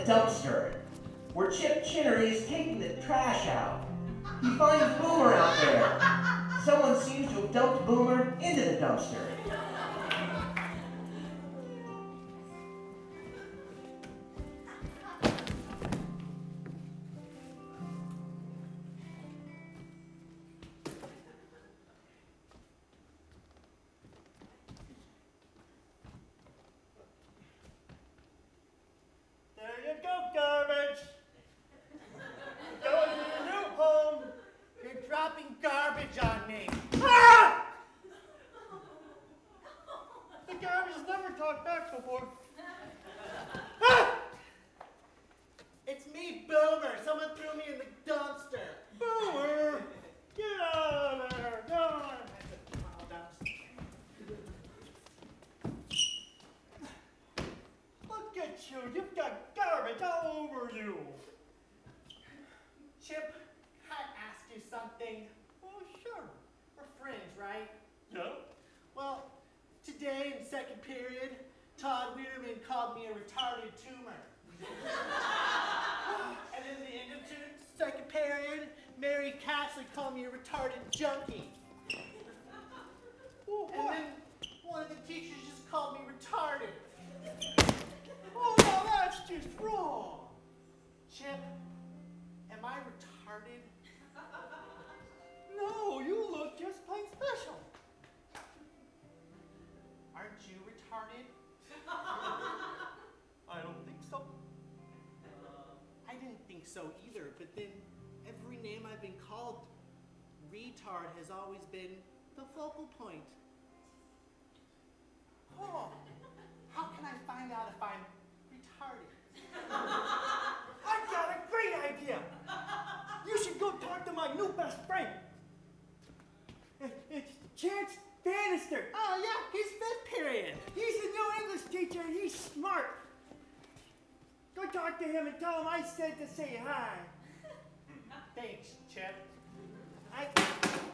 dumpster, where Chip Chinnery is taking the trash out. He finds Boomer out there. Someone seems to have dumped Boomer into the dumpster. You've got garbage all over you. Chip, can I ask you something? Oh, sure. We're friends, right? Yeah. Well, today in second period, Todd Weirman called me a retarded tumor. And in the end of second period, Mary Cashley called me a retarded junkie. And then one of the teachers just called me retarded. Oh, no, that's just wrong. Chip, am I retarded? No, you look just plain special. Aren't you retarded? I don't think so. I didn't think so either, but then every name I've been called retard has always been the focal point. Oh, how can I find out if I'm retarded? I've got a great idea. You should go talk to my new best friend. It's Chance Bannister. Oh yeah, he's fifth period. He's a new English teacher and he's smart. Go talk to him and tell him I said to say hi. Thanks, Chip.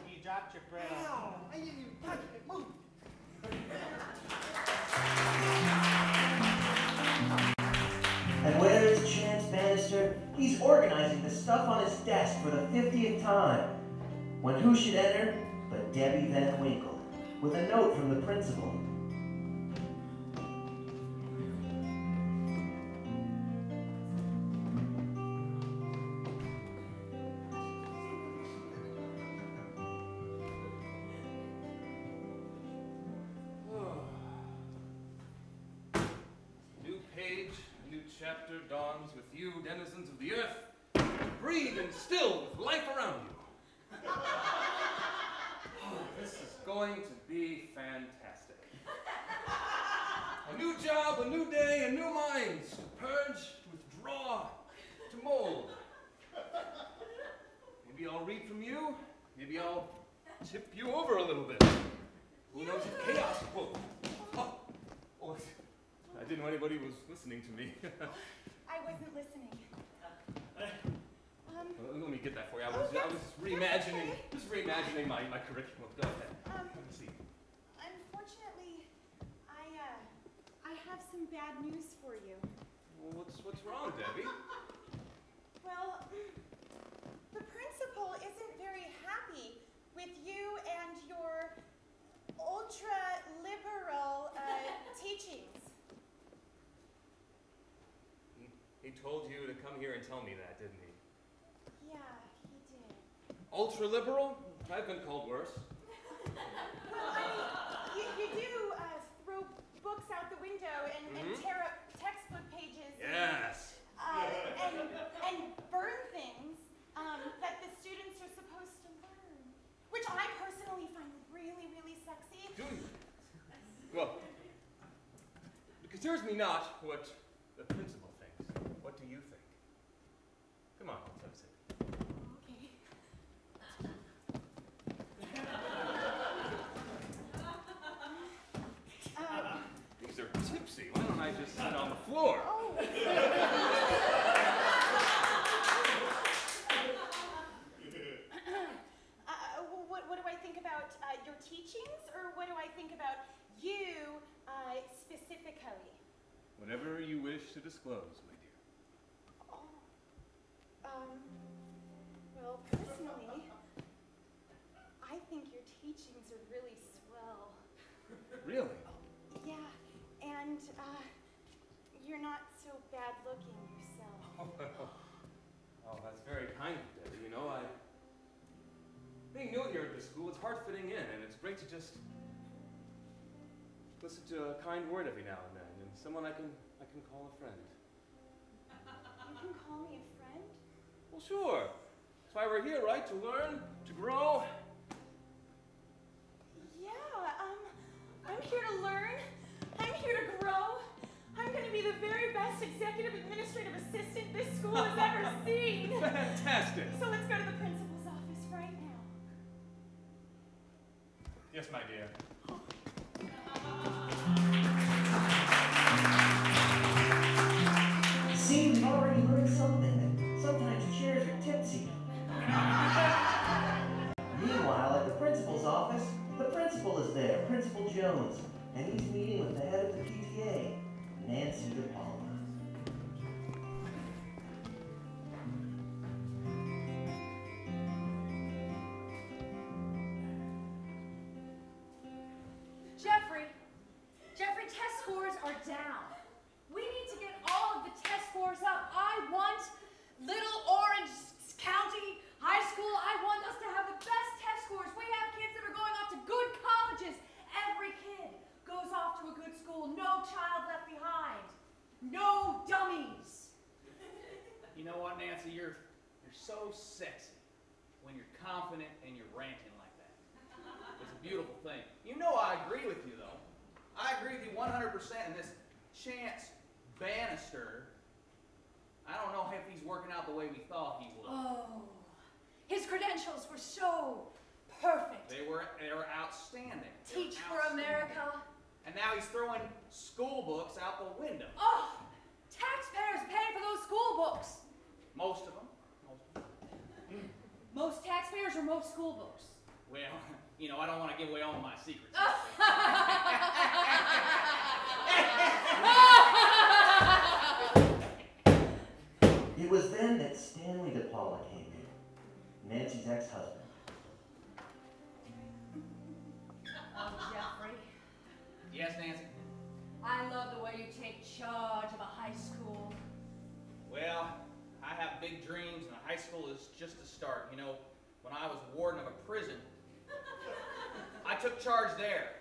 You dropped your bread. Ow, I didn't even touch it. Move. And where is Chance Bannister? He's organizing the stuff on his desk for the 50th time. When who should enter but Debbie Van Winkle, with a note from the principal. Chapter dawns with you, denizens of the earth, to breathe and still with life around you. Oh, this is going to be fantastic. A new job, a new day, and new minds to purge, to withdraw, to mold. Maybe I'll read from you, maybe I'll tip you over a little bit. Who knows if chaos will... Oh, I didn't know anybody was listening to me. I wasn't listening. Let me get that for you. I was reimagining my curriculum. Go ahead. Let me see. Unfortunately, I have some bad news for you. Well, what's wrong, Debbie? Well, the principal isn't very happy with you and your ultra-liberal teachings. He told you to come here and tell me that, didn't he? Yeah, he did. Ultra-liberal? I've been called worse. Well, I mean, you do throw books out the window and tear up textbook pages. Yes. And burn things that the students are supposed to learn, which I personally find really, really sexy. Do you? Well, it concerns me not what the principal thinks. What do you think? Come on, let's have a sip. Okay. These are tipsy. Why don't I just sit on the floor? Oh. What do I think about your teachings, or what do I think about you specifically? Whatever you wish to disclose, my dear. Well, personally, I think your teachings are really swell. Really? Yeah, and, you're not so bad looking yourself. Oh, that's very kind of you, Debbie. You know, being new here at this school, it's hard fitting in, and it's great to just listen to a kind word every now and then, and someone I can call a friend. You can call me a friend? Well, sure. That's why we're here, right? To learn, to grow. Yeah, I'm here to learn. I'm here to grow. I'm going to be the very best executive administrative assistant this school has ever seen. Fantastic. So let's go to the principal's office right now. Yes, my dear. See, we've already learned something, that sometimes chairs are tipsy. Meanwhile, at the principal's office, the principal is there, Principal Jones, and he's meeting with the head of the PTA, Nancy DePaula. Jeffrey, test scores are down. We need to get all of the test scores up. I want Little Orange County High School. I want us to have the best test scores. We have kids that are going off to good colleges. Every kid goes off to a good school. No child left behind. No dummies. You know what, Nancy? You're so sexy when you're confident and you're ranting like that. It's a beautiful thing. You know I agree with you, though. I agree with you 100% in this Chance Bannister. I don't know if he's working out the way we thought he would. Oh, his credentials were so perfect. They were outstanding. Teach for America. And now he's throwing school books out the window. Oh, taxpayers pay for those school books. Most of them. Most taxpayers or most school books? Well, you know, I don't want to give away all my secrets. It was then that Stanley DePaula came in, Nancy's ex-husband. Oh, Jeffrey. Yes, Nancy? I love the way you take charge of a high school. Well, I have big dreams, and high school is just a start. You know, when I was warden of a prison, I took charge there.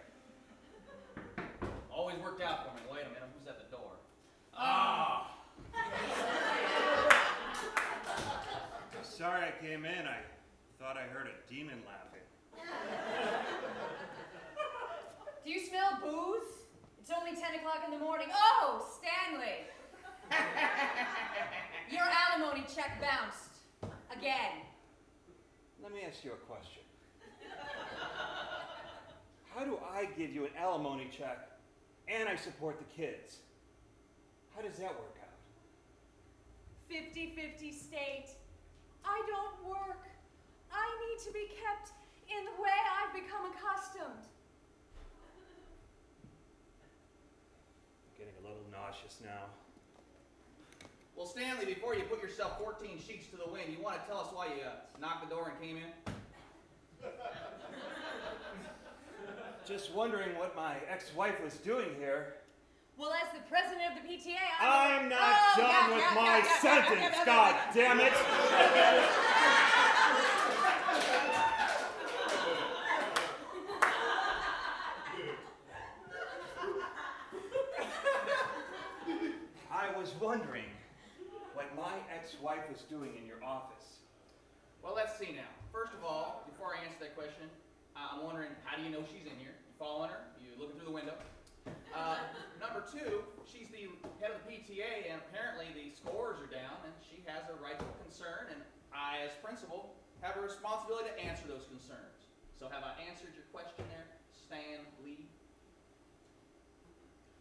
Always worked out for me. Wait a minute, who's at the door? Ah! Sorry I came in. I thought I heard a demon laughing. Do you smell booze? It's only 10 o'clock in the morning. Oh, Stanley! Your alimony check bounced. Again. Let me ask you a question. How do I give you an alimony check and I support the kids? How does that work out? 50-50 state. I don't work. I need to be kept in the way I've become accustomed. I'm getting a little nauseous now. Well, Stanley, before you put yourself 14 sheets to the wind, you want to tell us why you knocked the door and came in? Just wondering what my ex-wife was doing here. Well, as the president of the PTA, I'm not done with my sentence, God damn it! I was wondering what my ex-wife was doing in your office. Well, let's see now. First of all, before I answer that question, I'm wondering, how do you know she's in here? You following her? You looking through the window? Number two, she's the head of the PTA, and apparently the scores are down, and she has a rightful concern, and I, as principal, have a responsibility to answer those concerns. So have I answered your question there, Stan Lee?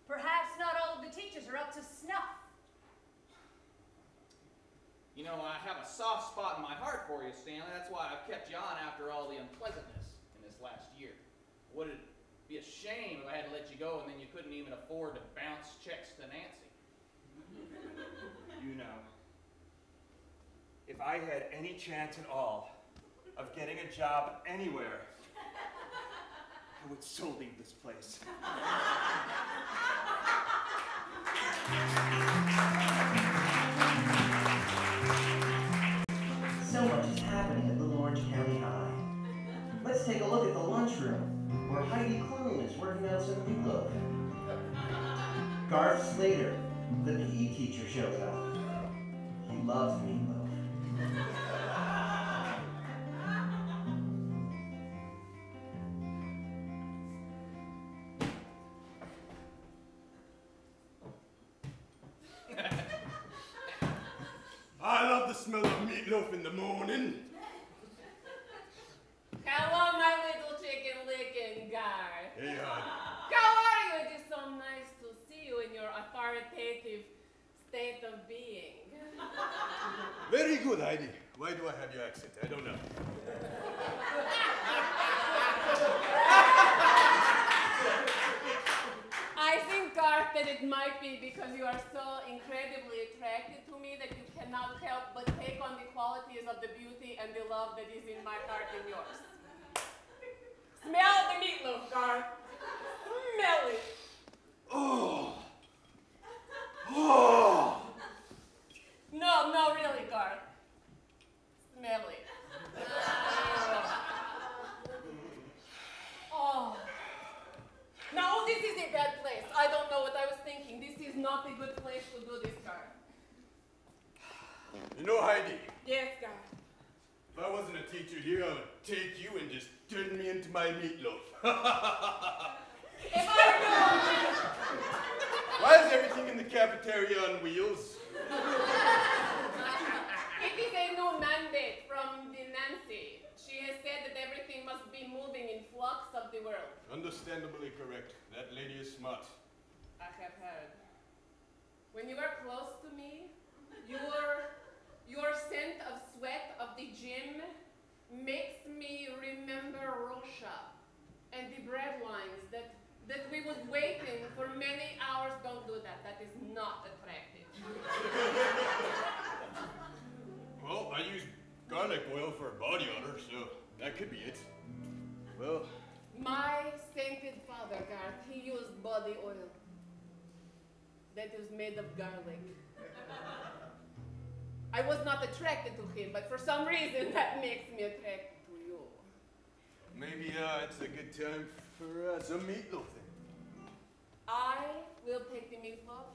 Perhaps not all of the teachers are up to snuff. You know, I have a soft spot in my heart for you, Stanley. That's why I've kept you on after all the unpleasantness in this last year. Would it be a shame if I had to let you go and then you couldn't even afford to bounce checks to Nancy? You know, if I had any chance at all of getting a job anywhere, I would so leave this place. So much is happening at Little Orange County High. Let's take a look at the lunchroom, where Heidi Klum is working on some meatloaf. Garth Slater, the PE teacher, shows up. He loves meatloaf. I love the smell of meatloaf in the morning. Hello, my little chicken licking guy. Hey, hon. How are you? It is so nice to see you in your authoritative state of being. Very good, Heidi. Why do I have your accent? I don't know. I think, Garth, that it might be because you are so incredibly attracted to me that you cannot help but take on the qualities of the beauty and the love that is in my heart and yours. Smell the meatloaf, Garth. Smell it. Oh. Oh. No, really, Garth. Smell it. Oh. No, this is a bad place. I don't know what I was thinking. This is not a good place to do this, Garth. You know, Heidi, Yes, Garth. if I wasn't a teacher here, I would take you and just turn me into my meatloaf. If I Why is everything in the cafeteria on wheels? It is a new mandate from the Nancy. She has said that everything must be moving in flux of the world. Understandably correct. That lady is smart. I have heard. When you are close to me, your scent of sweat of the gym makes me remember Russia and the bread lines that we would wait in for many hours. Don't do that. That is not attractive. Well, I use garlic oil for body odor, so that could be it. Well, My sainted father, Garth, he used body oil that is made of garlic. I was not attracted to him, but for some reason that makes me attracted to you. maybe it's a good time for some meatloaf then. I will take the meatloaf.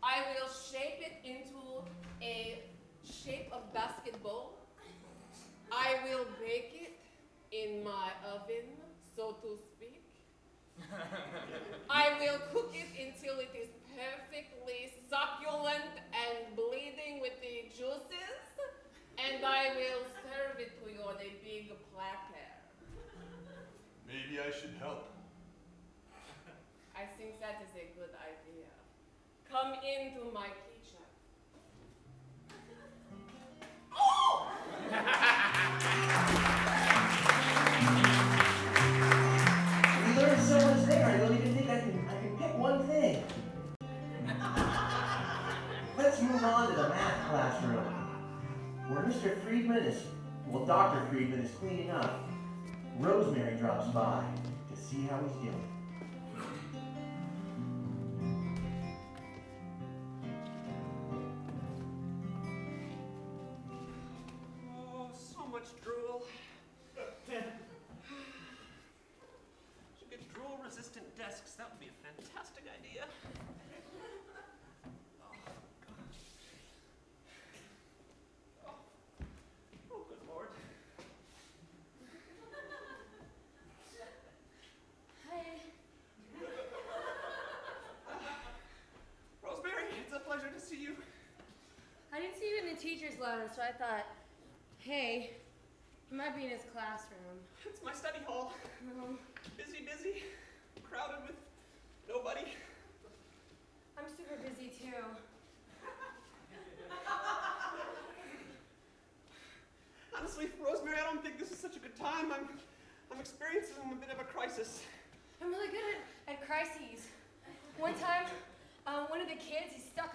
I will shape it into a shape of basketball. I will bake it in my oven, so to speak. I will cook it until it is perfectly succulent and bleeding with the juices, and I will serve it to you on a big platter. Maybe I should help. I think that is a good idea. Come into my kitchen. Oh! We learned so much there, I don't even think I can pick one thing. Let's move on to the math classroom, where Mr. Friedman is, well, Dr. Friedman is cleaning up. Rosemary drops by to see how he's doing. Oh, so much drool. Should get drool-resistant desks. That would be a fantastic idea. Oh, gosh. Oh, good Lord. Hi. Rosemary, it's a pleasure to see you. I didn't see you in the teacher's lounge, so I thought, hey, you might be in his classroom. It's my study hall. Busy, crowded with nobody. I'm super busy too. Honestly, Rosemary, I don't think this is such a good time. I'm experiencing a bit of a crisis. I'm really good at crises. One time, one of the kids, he stuck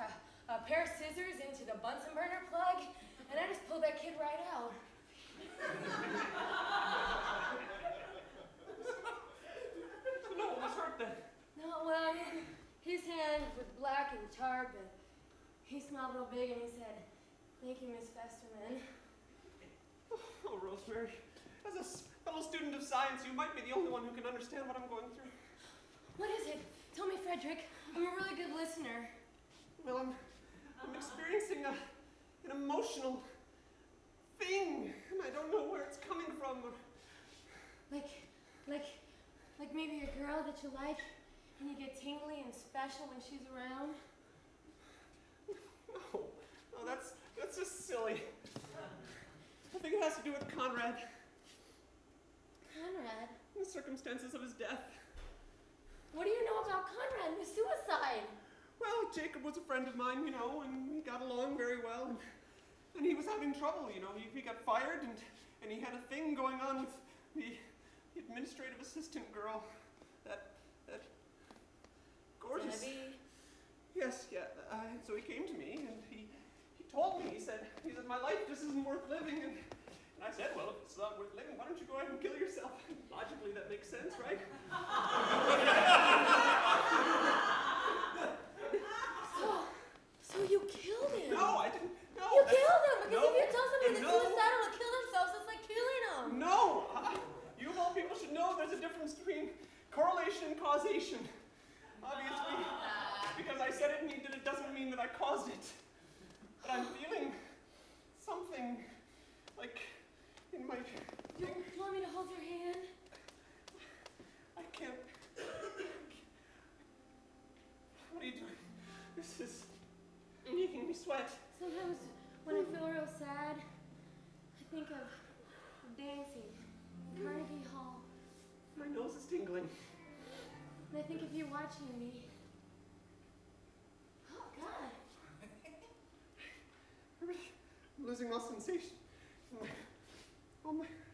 a pair of scissors into the Bunsen burner plug, and I just pulled that right out. No one was hurt then. No, well, his hand was black and charred, but he smiled real big and he said, "Thank you, Miss Festerman." Oh, Rosemary, as a fellow student of science, you might be the only one who can understand what I'm going through. What is it? Tell me, Frederick. I'm a really good listener. Well, I'm experiencing an emotional thing, and I don't know where it's coming from. Like maybe a girl that you like, and you get tingly and special when she's around? No, that's just silly. I think it has to do with Conrad. Conrad? The circumstances of his death. What do you know about Conrad and his suicide? Well, Jacob was a friend of mine, you know, and we got along very well, and he was having trouble, you know. He got fired, and he had a thing going on with the administrative assistant girl, that gorgeous. Debbie? Yes, yeah. So he came to me, and he told me, he said, my life just isn't worth living, and I said, well, if it's not worth living, why don't you go ahead and kill yourself? Logically, that makes sense, right? So you killed him? No, I didn't. No. You killed him because no, if you tell somebody that's no. suicidal to kill themselves, it's like killing them. No! You of all people should know there's a difference between correlation and causation. Obviously, because I said it and he did it doesn't mean that I caused it. But I'm feeling something like in my... Do you want me to hold your hand? I can't... What are you doing? This is making me sweat. Sometimes when I feel real sad, I think of dancing, Carnegie Hall. My nose is tingling. And I think of you watching me. Oh, God. I'm losing all sensation. I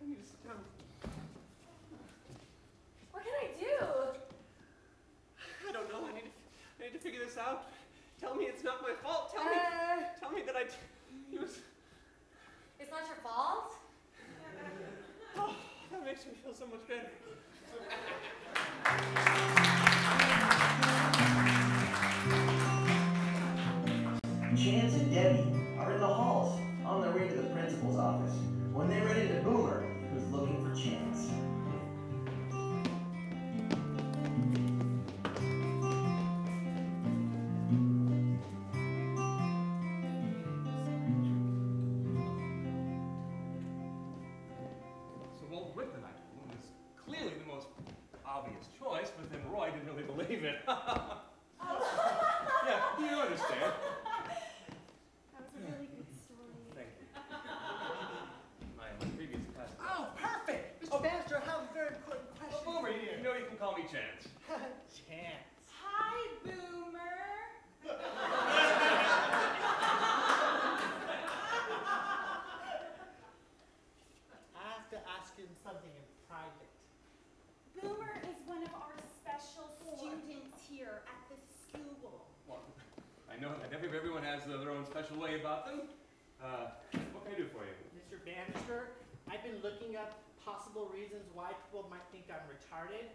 need to sit down. What can I do? I don't know. I need to figure this out. Tell me it's not my fault. Tell me that he was... It's not your fault? Oh, that makes me feel so much better. Chance and Debbie are in the halls on their way to the principal's office when they run into Boomer, who's looking for Chance. So Walt Whitman, I told him, was clearly the most obvious choice, but then Roy didn't really believe it. Yeah, you understand. That was a really good story. Thank you. My previous class. Oh, perfect! Mr. Bannister, I have a very important question. Oh, Boomer, you know you can call me Chance. Chance. Hi, Boomer. I have to ask him something in private. Boomer is one of our special students here at the school. Well, I know that everyone has their own special way about them. What can I do for you? Mr. Bannister, I've been looking up possible reasons why people might think I'm retarded.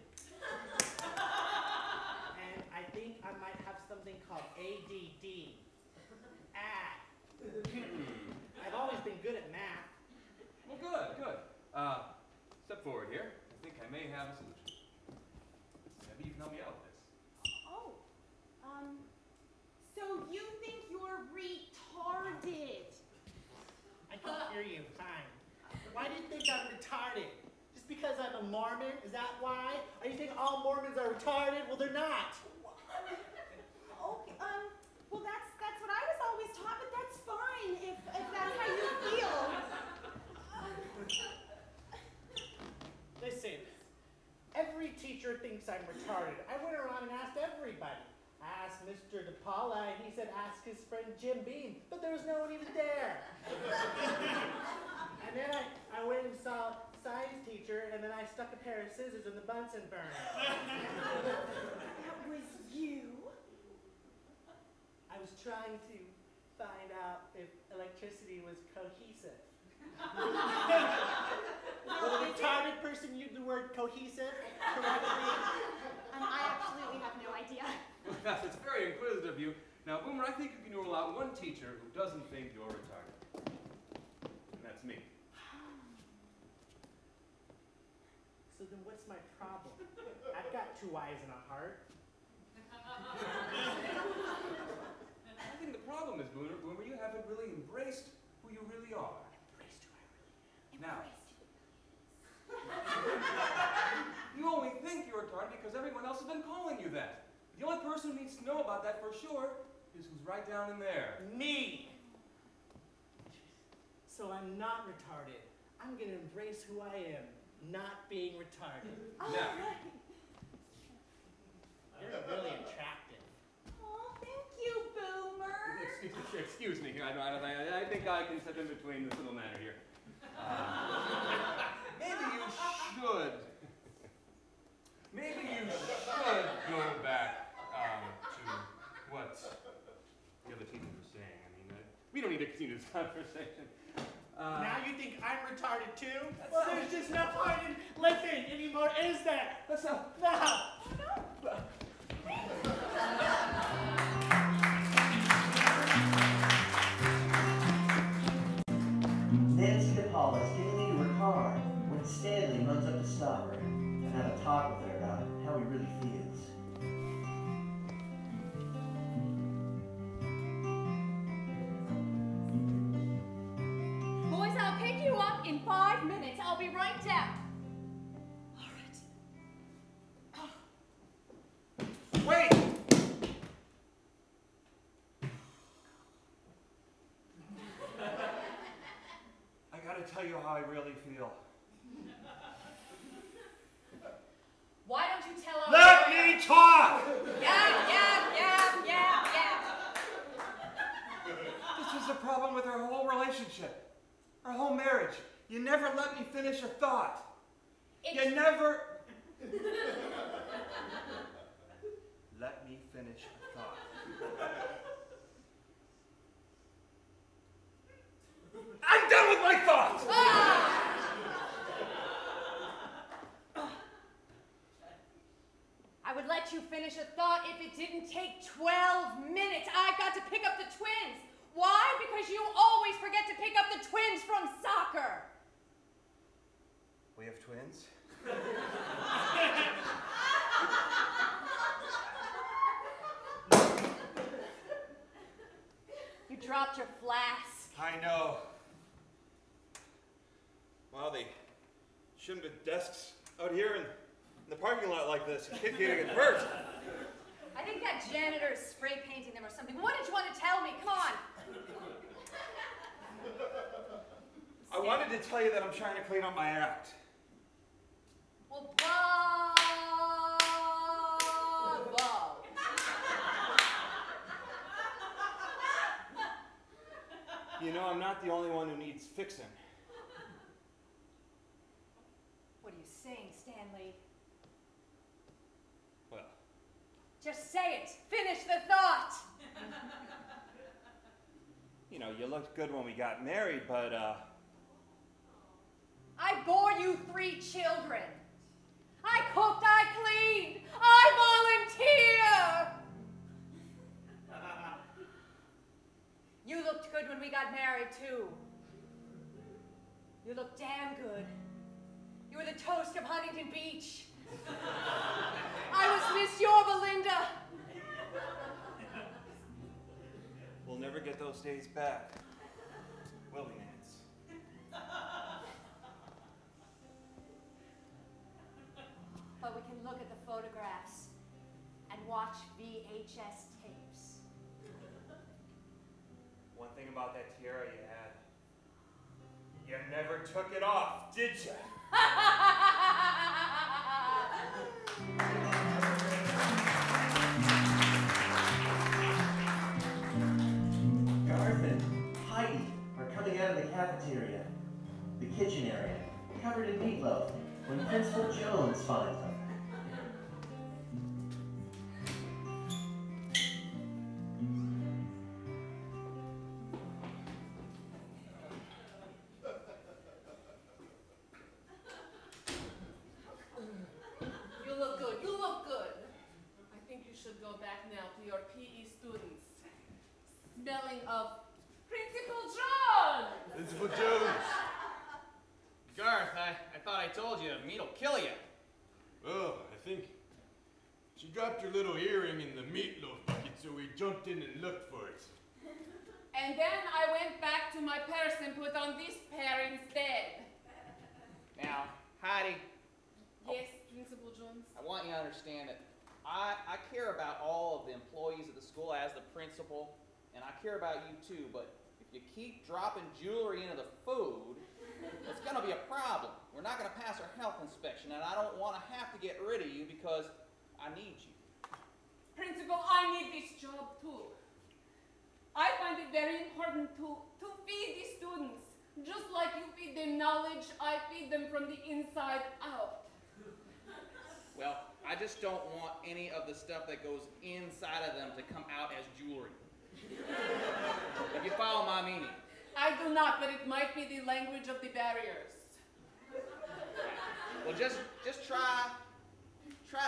And I think I might have something called ADD. I've always been good at math. Well, good. Step forward here. I think I may have a solution. Maybe you can help me out with this. Oh, so you think you're retarded? I can hear you fine. Why do you think I'm retarded? Just because I'm a Mormon? Is that why? Or you think all Mormons are retarded? Well, they're not. Okay, well that's what I was always taught, but that's fine if that's how you feel. Listen, every teacher thinks I'm retarded. I went around and asked everybody. I asked Mr. DePaula, and he said ask his friend Jim Beam, but there was no one even there. And then I went and saw a science teacher, and then I stuck a pair of scissors in the Bunsen burner. That was you? I was trying to find out if electricity was cohesive. Would a retarded person use the word cohesive correctly? I absolutely have no idea. Well, that's very inquisitive of you. Now, Boomer, I think you can rule out one teacher who doesn't think you're retarded. And that's me. So then what's my problem? I've got 2 eyes and a heart. I think the problem is, Boomer, you haven't really embraced who you really are. Embraced who I really Now, you only think you're retarded because everyone else has been calling you that. The only person who needs to know about that for sure is who's right down in there. Me! So I'm not retarded. I'm gonna embrace who I am, not being retarded. Now, You're really attractive. Oh, thank you, Boomer. excuse me here. I think I can step in between this little matter here. Maybe you should go back to what the other teachers were saying. I mean, we don't need to continue this conversation. Now you think I'm retarded too? Well, there's just no point in living anymore, is there? That's not... No! Nancy DePaula is getting into her car when Stanley runs up to stop her and have a talk with her about how he really feels. Boys, I'll pick you up in 5 minutes. I'll be right down. All right. Wait! I gotta tell you how I really feel. Why don't you tell our Let lawyer? me talk! Yeah. This is the problem with our whole relationship, our whole marriage. You never let me finish a thought. You never... Let me finish a thought. I'm done with my thoughts! I would let you finish a thought if it didn't take 12 minutes. I've got to pick up the twins. Why? Because you always forget to pick up the twins from soccer. We have twins? You dropped your flask. I know. Well, they shouldn't have desks out here in the parking lot like this. A kid can't get hurt. I think that janitor is spray painting them or something. What did you want to tell me? Come on. I wanted to tell you that I'm trying to clean up my act. Well, bravo. You know, I'm not the only one who needs fixing. What are you saying, Stanley? Well, Just say it. Finish the thought. you know, you looked good when we got married, but, I bore you 3 children. I cooked, I cleaned, I volunteer. You looked good when we got married, too. You looked damn good. You were the toast of Huntington Beach. I was Miss Yorba Linda. we'll never get those days back, will we, Nance? But we can look at the photographs and watch VHS tapes. One thing about that tiara you had, you never took it off, did you? Garth and Heidi are coming out of the cafeteria, the kitchen area, covered in meatloaf, when Principal Jones finds them. smelling of Principal John! Principal Jones. Garth, I thought I told you meat'll kill you. Well, I think she dropped her little earring in the meatloaf bucket, so we jumped in and looked for it. And then I went back to my purse and put on this pair instead. Now, Heidi, Yes, Principal Jones. I want you to understand that I care about all of the employees of the school as the principal, and I care about you too, but if you keep dropping jewelry into the food, it's going to be a problem. We're not going to pass our health inspection, and I don't want to have to get rid of you because I need you. Principal, I need this job too. I find it very important to feed these students. Just like you feed them knowledge, I feed them from the inside out. Well, I just don't want any of the stuff that goes inside of them to come out as jewelry. If you follow my meaning. I do not, but it might be the language of the barriers. Well, just try to,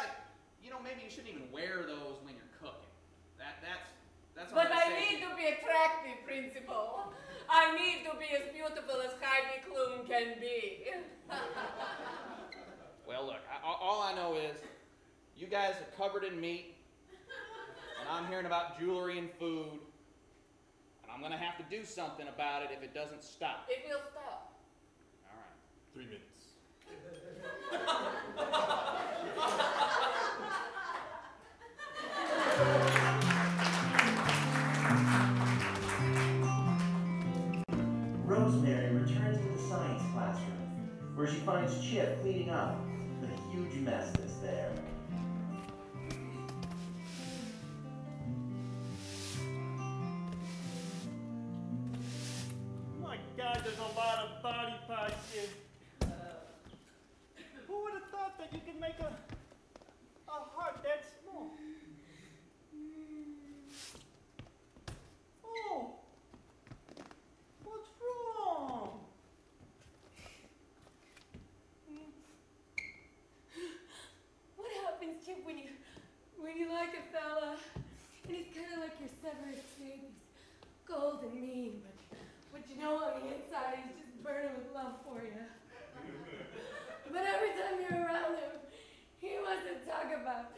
you know, maybe you shouldn't even wear those when you're cooking. That's what But I'm I saying. need to be attractive, Principal. I need to be as beautiful as Heidi Klum can be. Well, look, all I know is you guys are covered in meat, and I'm hearing about jewelry and food, and I'm going to have to do something about it if it doesn't stop. It will stop. All right. 3 minutes. Rosemary returns to the science classroom, where she finds Chip cleaning up the huge mess that's there. My God, there's a lot of body parts here. Who would have thought that you could make a heart that small? Oh, what's wrong? What happens, Chip, when you like a fella and he's kind of like your Severus Snape? He's cold and mean, but you know on the inside he's just burning with love for you. But every time you're around him, he wants to talk about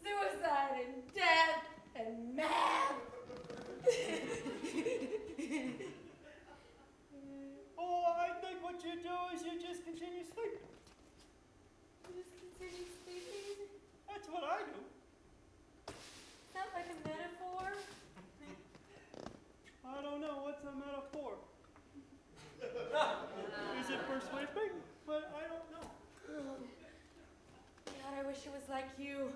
suicide and death and math. Oh, I think what you do is you just continue sleeping. Just continue sleeping? That's what I do. Sounds like a metaphor. I don't know, what's a metaphor? Is it for sleeping? But I don't know. Oh, God, I wish it was like you.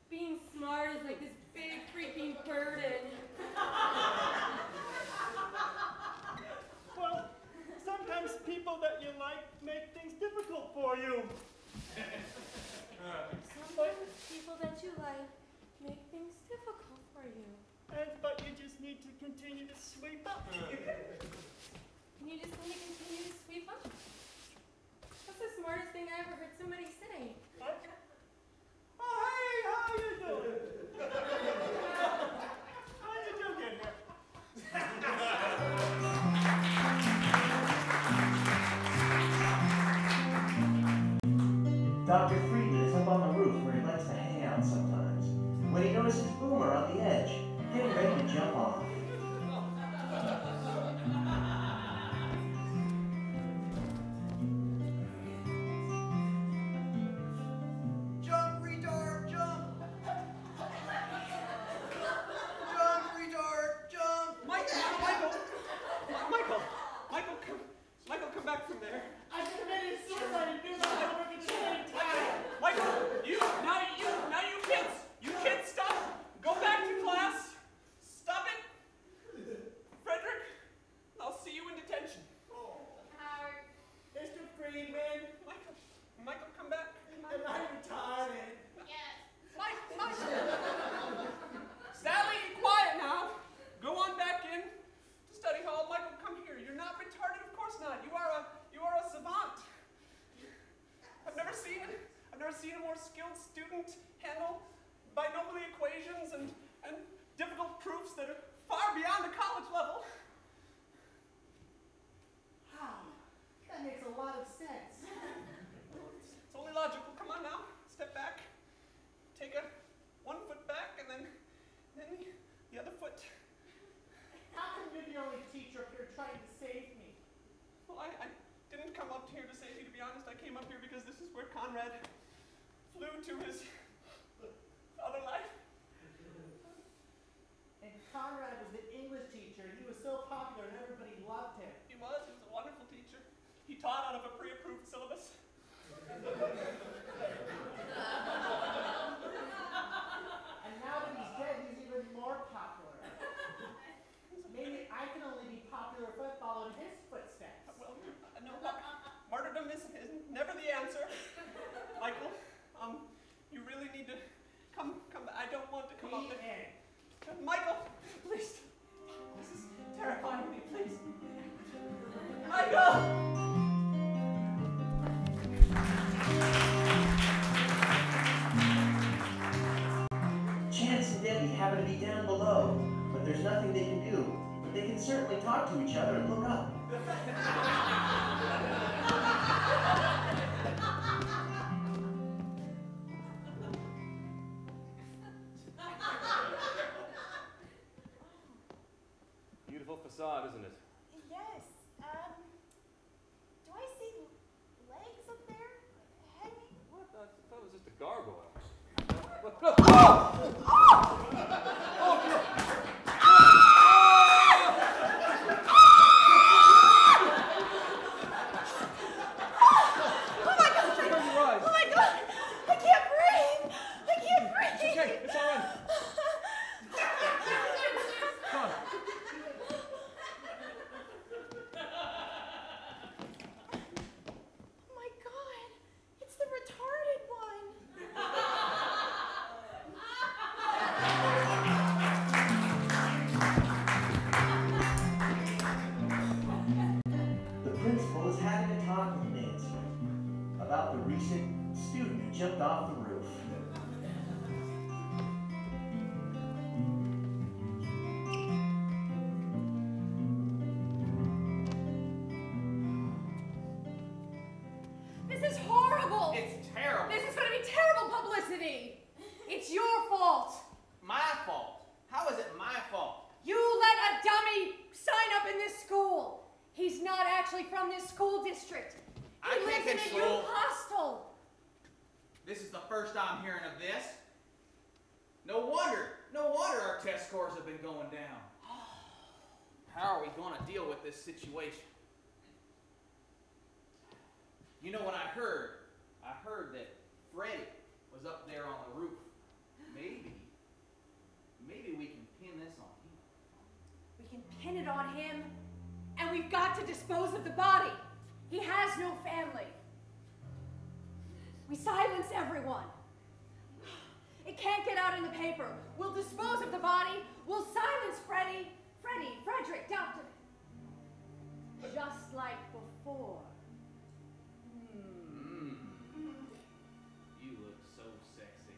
Being smart is like this big freaking burden. Well, sometimes people that you like make things difficult for you. Sometimes people that you like make things difficult for you. But you just need to continue to sweep up. You just need to continue to sweep up. That's the smartest thing I ever heard somebody say. What? Oh, hey, how you doing? How did you get here? Dr. Friedman is up on the roof where he likes to hang out sometimes, when he notices Boomer on the edge, getting ready to jump off. Jump, retard, jump! Jump, retard, jump! Michael, come back from there. I committed suicide and do not have work at the same time. Michael, now you kids, stop. Go back to class. Stop it. Frederick, I'll see you in detention. Howard. Mr. Friedman. Michael, come back. Am I retarded? Michael. Sally, quiet now. Go on back in to study hall. Michael, come here. You're not retarded, of course not. You are a savant. I've never seen a more skilled student handle binomial equations and difficult proofs that are far beyond the college level. Wow, that makes a lot of sense. It's only logical. Come on now. Step back. Take one foot back and then the other foot. How come you're the only teacher up here trying to save me? Well, I didn't come up here to save you, to be honest. I came up here because this is where Conrad flew to his other life. And Conrad was the English teacher. He was so popular and everybody loved him. He was a wonderful teacher. He taught out of a pre-approved syllabus. And now that he's dead, he's even more popular. Maybe I can only be popular if I follow in his footsteps. Well, no, martyrdom is never the answer. Michael, you really need to come back. I don't want to come up there. Michael, please. This is terrifying me, please. Michael! Chance and Debbie happen to be down below, but there's nothing they can do. But they can certainly talk to each other and look up. Beautiful facade, isn't it? Yes. Do I see legs up there hanging? What? I thought it was just a gargoyle. About the recent student who jumped off the roof. This is horrible. It's terrible. This is going to be terrible publicity. It's your fault. My fault? How is it my fault? You let a dummy sign up in this school. He's not actually from this school district. I He can't lives in a control. youth hostel. This is the first I'm hearing of this. No wonder our test scores have been going down. How are we going to deal with this situation? You know what I heard? I heard that Freddie was up there on the roof. Maybe we can pin this on him. We can pin it on him, and we've got to dispose of the body. He has no family. We silence everyone. It can't get out in the paper. We'll dispose of the body. We'll silence Frederick Doubton. Just like before. You look so sexy.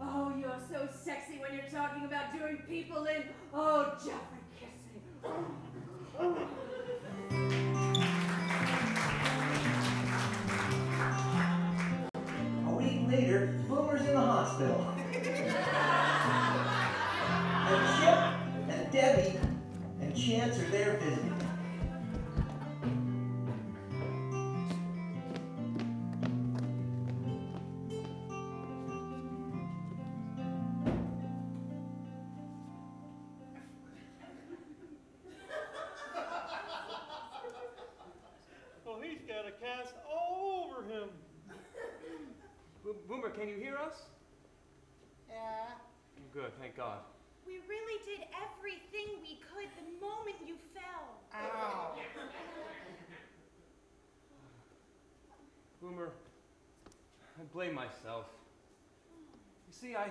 Oh, you're so sexy when you're talking about doing people in. Oh, Jeffrey kissing. A week later, Boomer's in the hospital. And Chip and Debbie and Chance are there visiting. Well, he's got a cast all over him. Boomer, can you hear us? Yeah. Good, thank God. We really did everything we could the moment you fell. Ow. Boomer, I blame myself. You see, I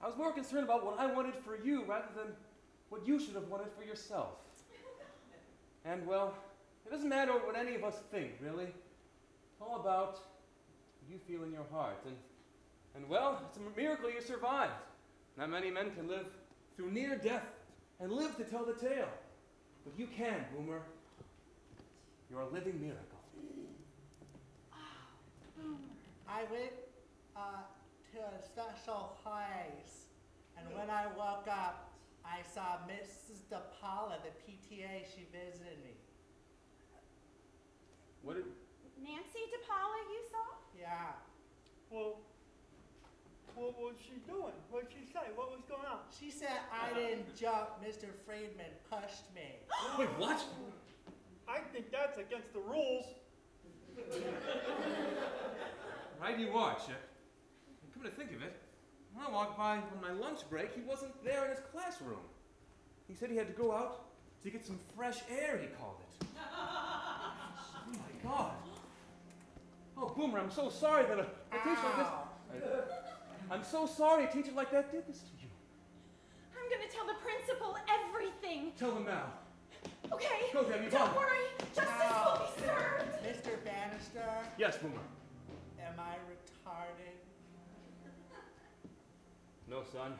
was more concerned about what I wanted for you rather than what you should have wanted for yourself. And, well, it doesn't matter what any of us think, really. It's all about what you feel in your heart. And well, it's a miracle you survived. Not many men can live through near death and live to tell the tale. But you can, Boomer. You're a living miracle. I went to a special place, and when I woke up, I saw Mrs. DePaula, the PTA. She visited me. What did... Nancy DePaula, you saw? Yeah. Well, what was she doing? What did she say? What was going on? She said I didn't jump. Mr. Friedman pushed me. Wait, what? I think that's against the rules. Right you are, Chip. And come to think of it, when I walked by on my lunch break, he wasn't there in his classroom. He said he had to go out to get some fresh air, he called it. Oh my God. Oh, Boomer, I'm so sorry that a teacher like this... I'm so sorry a teacher like that did this to you. I'm gonna tell the principal everything. Tell them now. Okay. Go, Debbie, Don't come. worry. Justice will be served. Mr. Bannister, Yes, Boomer. am I retarded? No, son.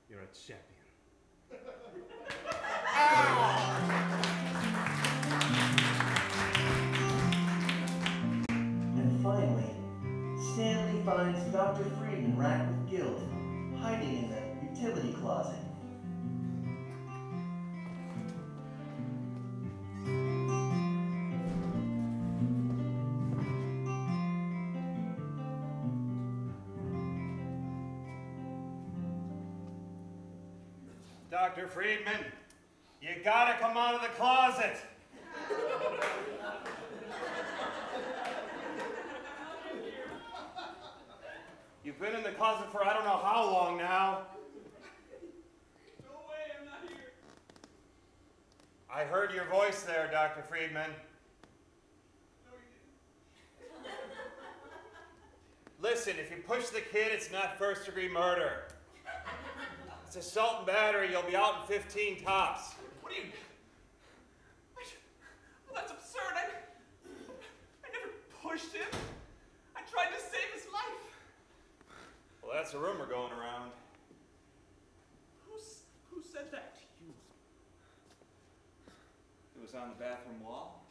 You're a champion. And finally, Stanley finds Dr. Friedman racked with guilt, hiding in the utility closet. Dr. Friedman, you gotta come out of the closet. You've been in the closet for I don't know how long now. No way, I'm not here. I heard your voice there, Dr. Friedman. No, you didn't. Listen, if you push the kid, it's not first-degree murder. It's assault and battery. You'll be out in 15 tops. What do you... Well, that's absurd. I never pushed him. I tried to save his life. Well, that's a rumor going around. Who said that to you? It was on the bathroom wall.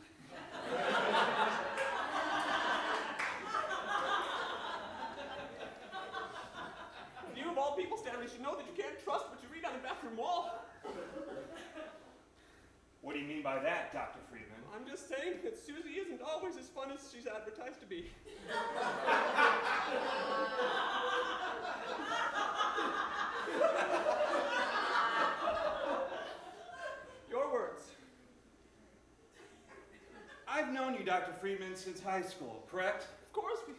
You, of all people, Stanley, should know that you can't trust what you read on the bathroom wall. What do you mean by that, Dr. Friedman? I'm just saying that Susie isn't always as fun as she's advertised to be. Your words. I've known you, Dr. Friedman, since high school, correct? Of course, we've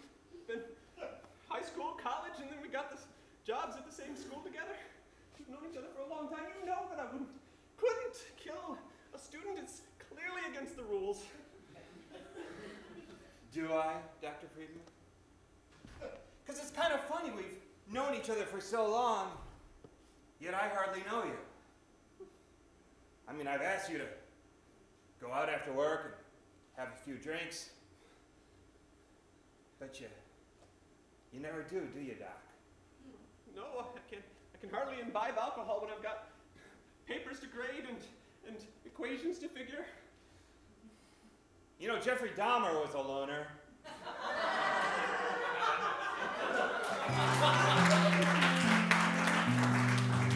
been high school, college, and then we got this jobs at the same school together. We've known each other for a long time. You know that I couldn't kill a student. It's clearly against the rules. Do I, Dr. Friedman? Because it's kind of funny. We've known each other for so long, yet I hardly know you. I mean, I've asked you to go out after work and have a few drinks, but you never do you, Doc? No, I can hardly imbibe alcohol when I've got papers to grade and equations to figure. You know, Jeffrey Dahmer was a loner.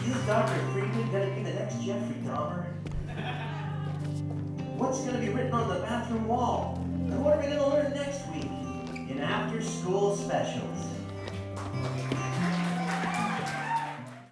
Is Dr. Friedman gonna be the next Jeffrey Dahmer? What's gonna be written on the bathroom wall? And what are we gonna learn next week in After School Specials?